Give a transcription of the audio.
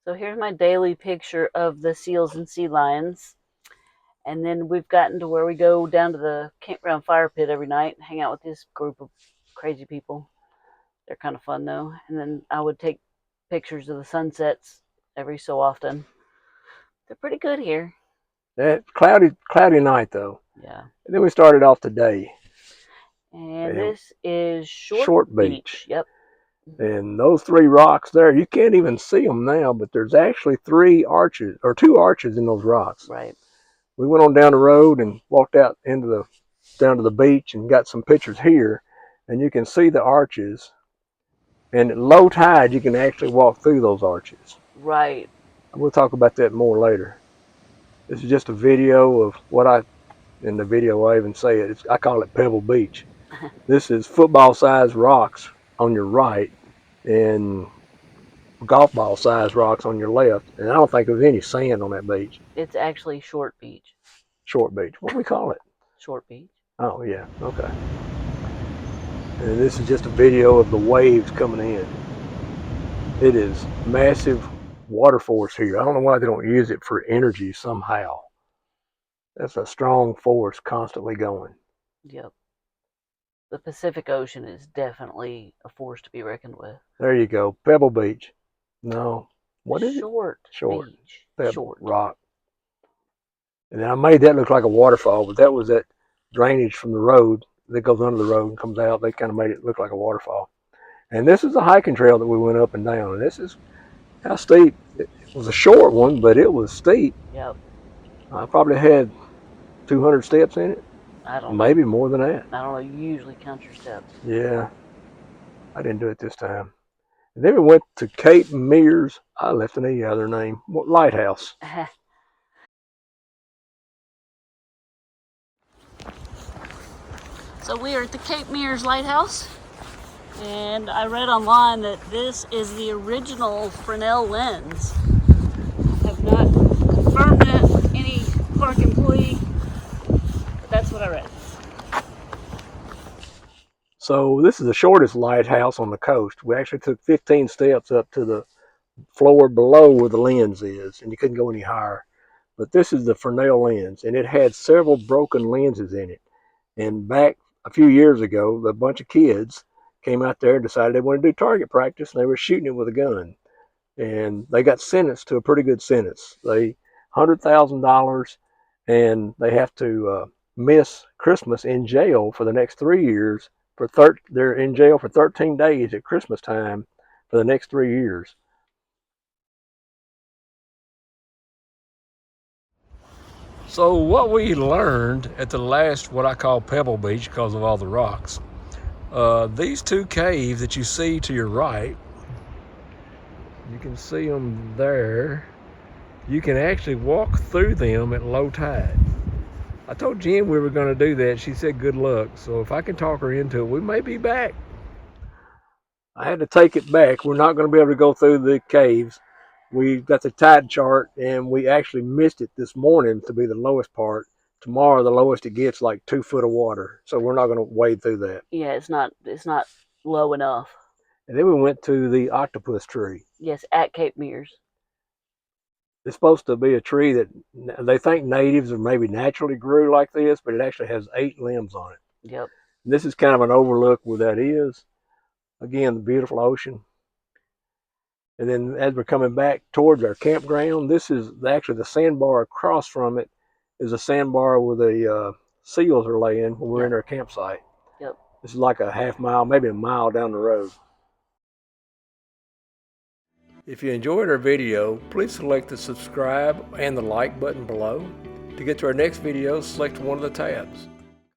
So here's my daily picture of the seals and sea lions. And then we've gotten to where we go down to the campground fire pit every night and hang out with this group of crazy people. They're kind of fun though. And then I would take pictures of the sunsets every so often. They're pretty good here. That cloudy night though. Yeah. And then we started off today. And this is Short Beach. Yep. And those three rocks there, you can't even see them now, but there's actually three arches or two arches in those rocks. Right. We went on down the road and walked out down to the beach and got some pictures here, and you can see the arches. And at low tide, you can actually walk through those arches. Right. We'll talk about that more later. This is just a video of what in the video I even say it. I call it Pebble Beach. This is football-sized rocks on your right and golf ball-sized rocks on your left. And I don't think there's any sand on that beach. It's actually Short Beach. Short Beach. What do we call it? Short Beach. Oh, yeah. Okay. And this is just a video of the waves coming in. It is massive water force here. I don't know why they don't use it for energy somehow. That's a strong force constantly going. Yep. The Pacific Ocean is definitely a force to be reckoned with. There you go. Pebble Beach. No. What is it? Short Beach. Pebble Short. Rock. And then I made that look like a waterfall, but that was that drainage from the road that goes under the road and comes out. They kind of made it look like a waterfall. And this is a hiking trail that we went up and down. And this is how steep. It was a short one, but it was steep. Yep. I probably had 200 steps in it. I don't Maybe more than that. I don't know. You usually count your steps. Yeah. I didn't do it this time. And then we went to Cape Meares. I left an E out of their name. Lighthouse. So we are at the Cape Meares Lighthouse, and I read online that this is the original Fresnel lens. I have not confirmed that with any park employee, but that's what I read. So this is the shortest lighthouse on the coast. We actually took 15 steps up to the floor below where the lens is, and you couldn't go any higher. But this is the Fresnel lens, and it had several broken lenses in it. And back a few years ago, a bunch of kids came out there and decided they wanted to do target practice, and they were shooting it with a gun. And they got sentenced to a pretty good sentence. They $100,000, and they have to miss Christmas in jail for the next 3 years. They're in jail for 13 days at Christmas time for the next 3 years. So what we learned at the last, what I call Pebble Beach because of all the rocks, these two caves that you see to your right, you can see them there. You can actually walk through them at low tide. I told Jen we were going to do that. She said good luck. So if I can talk her into it, we may be back. I had to take it back. We're not going to be able to go through the caves. We got the tide chart, and we actually missed it this morning to be the lowest part. Tomorrow, the lowest it gets like 2 foot of water. So we're not going to wade through that. Yeah, it's not low enough. And then we went to the octopus tree. Yes, at Cape Meares. It's supposed to be a tree that they think natives or maybe naturally grew like this, but it actually has 8 limbs on it. Yep. And this is kind of an overlook where that is. Again, the beautiful ocean. And then as we're coming back towards our campground, this is actually the sandbar across from it is a sandbar where the seals are laying when we're in our campsite. Yep. This is like a half mile, maybe a mile down the road. If you enjoyed our video, please select the subscribe and the like button below. To get to our next video, select one of the tabs.